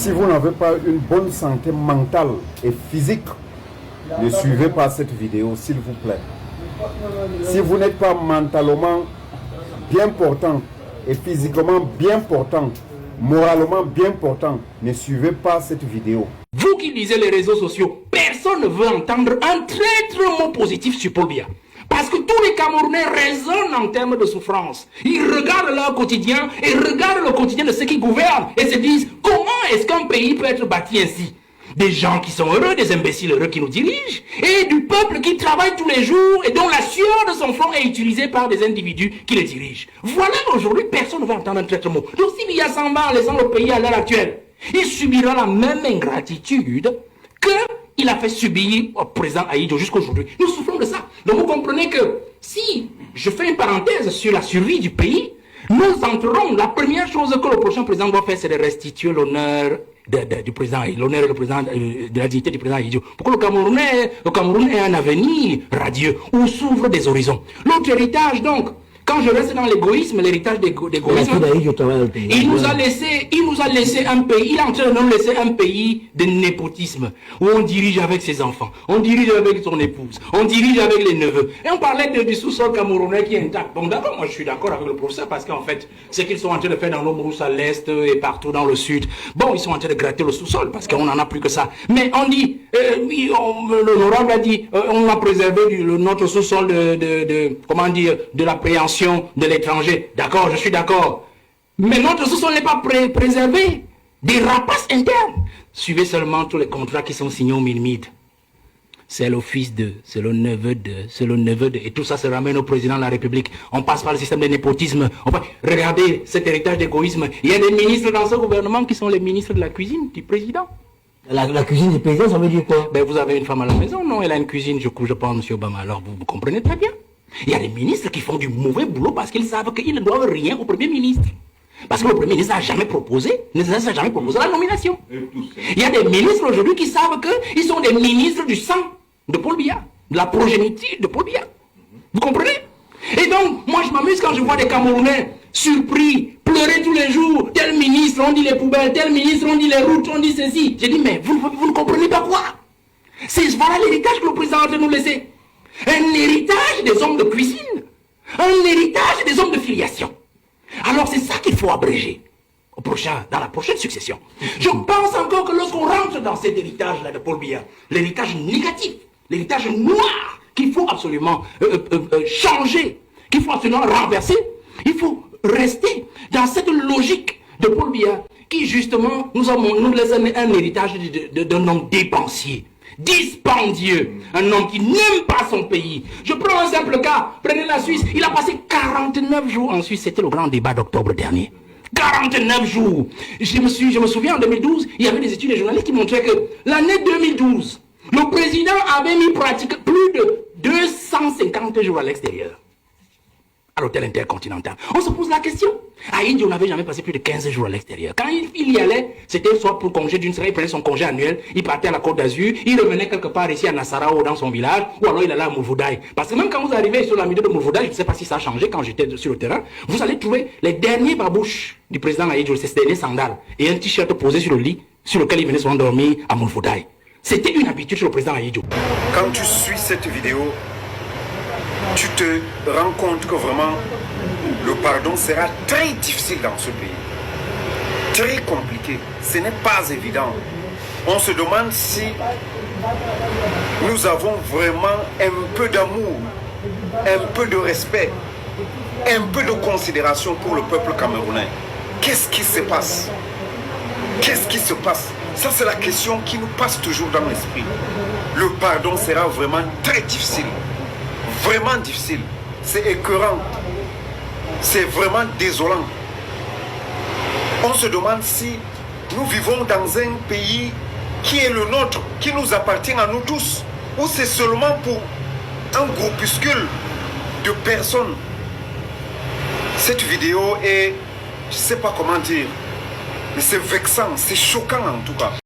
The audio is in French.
Si vous n'avez pas une bonne santé mentale et physique, ne suivez pas cette vidéo, s'il vous plaît. Si vous n'êtes pas mentalement bien portant et physiquement bien portant, moralement bien portant, ne suivez pas cette vidéo. Vous qui lisez les réseaux sociaux, personne ne veut entendre un traître mot positif sur Paul Biya. Parce que tous les Camerounais raisonnent en termes de souffrance. Ils regardent leur quotidien et regardent le quotidien de ceux qui gouvernent et se disent comment est-ce qu'un pays peut être bâti ainsi? Des gens qui sont heureux, des imbéciles heureux qui nous dirigent, et du peuple qui travaille tous les jours et dont la sueur de son front est utilisée par des individus qui le dirigent. Voilà, aujourd'hui, personne ne va entendre un traître mot. Donc si Biya s'en va en laissant le pays à l'heure actuelle, il subira la même ingratitude qu'il a fait subir au président Ahidjo jusqu'aujourd'hui. Nous souffrons de ça. Donc vous comprenez que si je fais une parenthèse sur la survie du pays, nous entrerons, la première chose que le prochain président doit faire, c'est de restituer l'honneur du président, l'honneur de la dignité du président Ahidjo. Pour que le Cameroun ait un avenir radieux où s'ouvrent des horizons. L'autre héritage donc, quand je reste dans l'égoïsme, l'héritage d'égoïsme, il nous a laissé un pays, il est en train de nous laisser un pays de népotisme, où on dirige avec ses enfants, on dirige avec son épouse, on dirige avec les neveux. Et on parlait du sous-sol camerounais qui est intact. Bon d'accord, moi je suis d'accord avec le professeur, parce qu'en fait, ce qu'ils sont en train de faire dans nos brousses à l'est et partout dans le sud, bon, ils sont en train de gratter le sous-sol, parce qu'on n'en a plus que ça. Mais on dit, l'honorable a dit, on a préservé notre sous-sol comment dire, de l'appréhension de l'étranger. D'accord, je suis d'accord. Mais notre sous-sol n'est pas préservé des rapaces internes. Suivez seulement tous les contrats qui sont signés au Minmid. C'est le fils de, c'est le neveu de, c'est le neveu de. Et tout ça se ramène au président de la République. On passe par le système de népotisme. Regardez cet héritage d'égoïsme. Il y a des ministres dans ce gouvernement qui sont les ministres de la cuisine du président. La cuisine du président, ça veut dire quoi? Ben, vous avez une femme à la maison, non? Elle a une cuisine, je pense, M. Obama. Alors, vous comprenez très bien. Il y a des ministres qui font du mauvais boulot parce qu'ils savent qu'ils ne doivent rien au Premier ministre. Parce que le Premier ministre n'a jamais proposé, la nomination. Il y a des ministres aujourd'hui qui savent qu'ils sont des ministres du sang de Paul Biya, de la progéniture de Paul Biya. Vous comprenez? Et donc, moi je m'amuse quand je vois des Camerounais surpris, pleurer tous les jours. Tel ministre, on dit les poubelles, tel ministre, on dit les routes, on dit ceci. J'ai dit, mais vous ne comprenez pas quoi? Voilà l'héritage que le président a de nous laisser. Un héritage des hommes de cuisine. Un héritage des hommes de filiation. Alors c'est ça qu'il faut abréger dans la prochaine succession. Je pense encore que lorsqu'on rentre dans cet héritage-là de Paul Biya, l'héritage négatif, l'héritage noir, qu'il faut absolument changer, qu'il faut absolument renverser, il faut rester dans cette logique de Paul Biya qui justement nous laisse un héritage d'un homme dépensier. Dispendieux, un homme qui n'aime pas son pays. Je prends un simple cas, prenez la Suisse, il a passé 49 jours en Suisse, c'était le grand débat d'octobre dernier. 49 jours. Je me souviens en 2012, il y avait des études des journalistes qui montraient que l'année 2012, le président avait mis pratique plus de 250 jours à l'extérieur. À l'hôtel intercontinental. On se pose la question. Ahidjo n'avait jamais passé plus de 15 jours à l'extérieur. Quand il y allait, c'était soit pour congé d'une semaine, il prenait son congé annuel, il partait à la Côte d'Azur, il revenait quelque part ici à Nassarawa dans son village, ou alors il allait à Mourvoudaï. Parce que même quand vous arrivez sur la milieu de Mourvoudaï, je ne sais pas si ça a changé quand j'étais sur le terrain, vous allez trouver les derniers babouches du président Ahidjo, ces derniers sandales, et un t-shirt posé sur le lit, sur lequel il venait souvent dormir à Mourvoudaï. C'était une habitude sur le président Ahidjo. Quand tu suis cette vidéo, tu te rends compte que vraiment le pardon sera très difficile dans ce pays. Très compliqué. Ce n'est pas évident. On se demande si nous avons vraiment un peu d'amour, un peu de respect, un peu de considération pour le peuple camerounais. Qu'est-ce qui se passe? Qu'est-ce qui se passe? Ça, c'est la question qui nous passe toujours dans l'esprit. Le pardon sera vraiment très difficile. Vraiment difficile. C'est écœurant. C'est vraiment désolant. On se demande si nous vivons dans un pays qui est le nôtre, qui nous appartient à nous tous, ou c'est seulement pour un groupuscule de personnes. Cette vidéo est, je ne sais pas comment dire, mais c'est vexant, c'est choquant en tout cas.